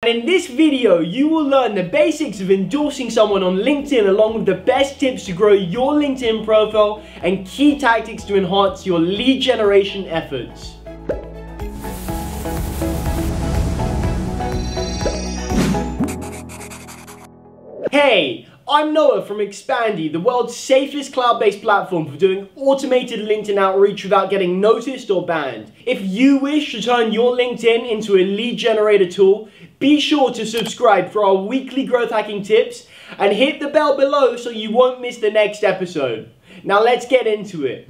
In this video, you will learn the basics of endorsing someone on LinkedIn along with the best tips to grow your LinkedIn profile and key tactics to enhance your lead generation efforts. Hey, I'm Noah from Expandi, the world's safest cloud-based platform for doing automated LinkedIn outreach without getting noticed or banned. If you wish to turn your LinkedIn into a lead generator tool, be sure to subscribe for our weekly growth hacking tips and hit the bell below so you won't miss the next episode. Now let's get into it.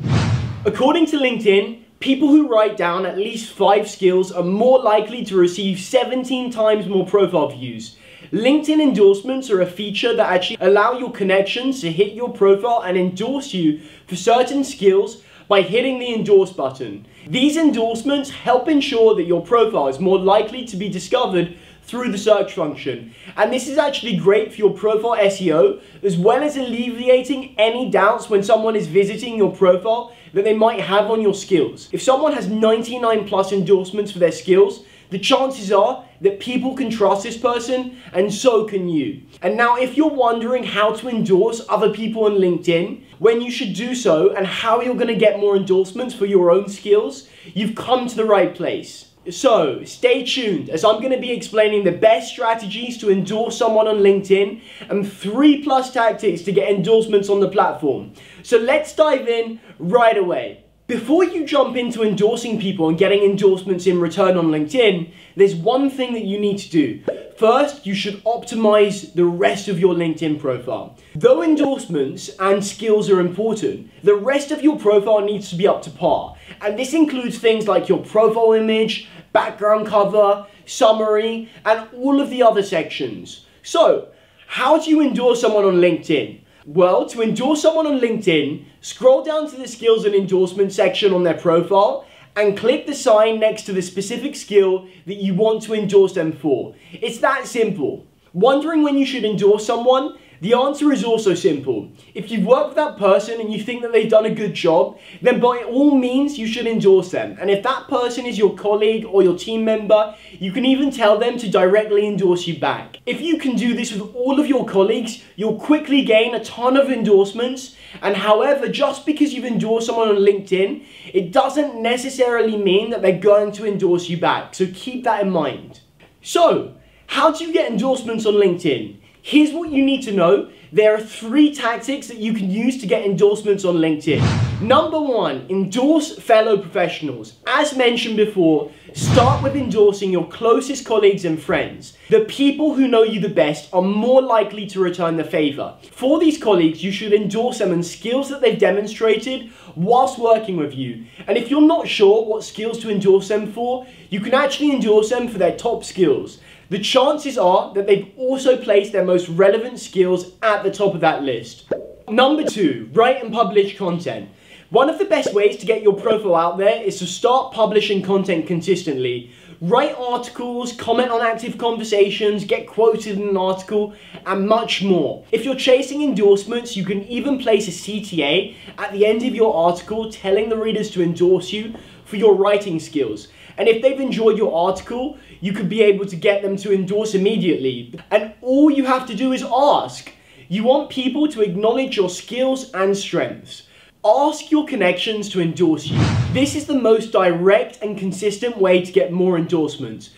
According to LinkedIn, people who write down at least 5 skills are more likely to receive 17 times more profile views. LinkedIn endorsements are a feature that actually allow your connections to hit your profile and endorse you for certain skills by hitting the endorse button. These endorsements help ensure that your profile is more likely to be discovered through the search function. And this is actually great for your profile SEO, as well as alleviating any doubts when someone is visiting your profile that they might have on your skills. If someone has 99+ endorsements for their skills, the chances are that people can trust this person, and so can you. And now if you're wondering how to endorse other people on LinkedIn, when you should do so, and how you're going to get more endorsements for your own skills, you've come to the right place. So stay tuned, as I'm going to be explaining the best strategies to endorse someone on LinkedIn and 3+ tactics to get endorsements on the platform. So let's dive in right away. Before you jump into endorsing people and getting endorsements in return on LinkedIn, there's one thing that you need to do. First, you should optimize the rest of your LinkedIn profile. Though endorsements and skills are important, the rest of your profile needs to be up to par. And this includes things like your profile image, background cover, summary, and all of the other sections. So, how do you endorse someone on LinkedIn? Well, to endorse someone on LinkedIn, scroll down to the skills and endorsement section on their profile and click the sign next to the specific skill that you want to endorse them for. It's that simple. Wondering when you should endorse someone? The answer is also simple. If you've worked with that person and you think that they've done a good job, then by all means you should endorse them. And if that person is your colleague or your team member, you can even tell them to directly endorse you back. If you can do this with all of your colleagues, you'll quickly gain a ton of endorsements. And however, just because you've endorsed someone on LinkedIn, it doesn't necessarily mean that they're going to endorse you back. So keep that in mind. So, how do you get endorsements on LinkedIn? Here's what you need to know. There are 3 tactics that you can use to get endorsements on LinkedIn. Number 1, endorse fellow professionals. As mentioned before, start with endorsing your closest colleagues and friends. The people who know you the best are more likely to return the favor. For these colleagues, you should endorse them on skills that they've demonstrated whilst working with you. And if you're not sure what skills to endorse them for, you can actually endorse them for their top skills. The chances are that they've also placed their most relevant skills at the top of that list. Number 2, write and publish content. One of the best ways to get your profile out there is to start publishing content consistently. Write articles, comment on active conversations, get quoted in an article, and much more. If you're chasing endorsements, you can even place a CTA at the end of your article telling the readers to endorse you for your writing skills. And if they've enjoyed your article, you could be able to get them to endorse immediately. And all you have to do is ask. You want people to acknowledge your skills and strengths. Ask your connections to endorse you. This is the most direct and consistent way to get more endorsements.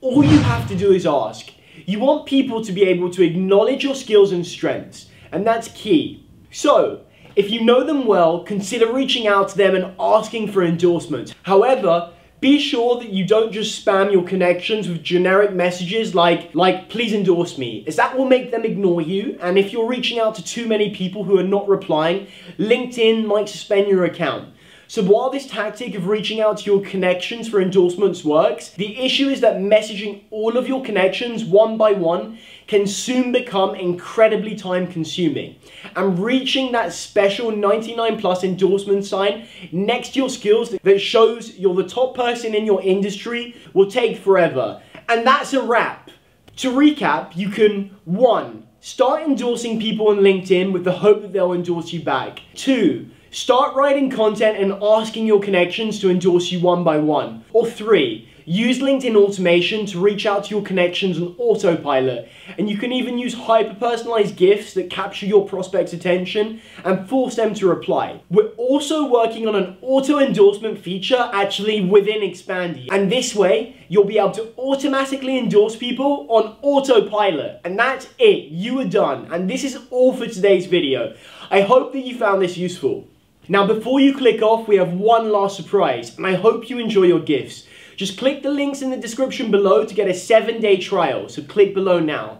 All you have to do is ask. You want people to be able to acknowledge your skills and strengths, and that's key. So, if you know them well, consider reaching out to them and asking for endorsements. However, be sure that you don't just spam your connections with generic messages like please endorse me, as that will make them ignore you. And if you're reaching out to too many people who are not replying, LinkedIn might suspend your account. So while this tactic of reaching out to your connections for endorsements works, the issue is that messaging all of your connections one by one can soon become incredibly time consuming. And reaching that special 99+ endorsement sign next to your skills that shows you're the top person in your industry will take forever. And that's a wrap. To recap, you can 1. Start endorsing people on LinkedIn with the hope that they'll endorse you back. 2. Start writing content and asking your connections to endorse you one by one. Or 3. Use LinkedIn automation to reach out to your connections on autopilot, and you can even use hyper-personalized GIFs that capture your prospect's attention and force them to reply. We're also working on an auto-endorsement feature actually within Expandi, and this way you'll be able to automatically endorse people on autopilot. And that's it, you are done. And this is all for today's video. I hope that you found this useful. Now before you click off, we have one last surprise, and I hope you enjoy your gifts. Just click the links in the description below to get a 7-day trial, so click below now.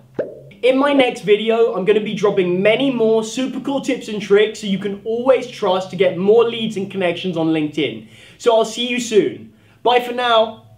In my next video, I'm going to be dropping many more super cool tips and tricks so you can always trust to get more leads and connections on LinkedIn. So I'll see you soon. Bye for now.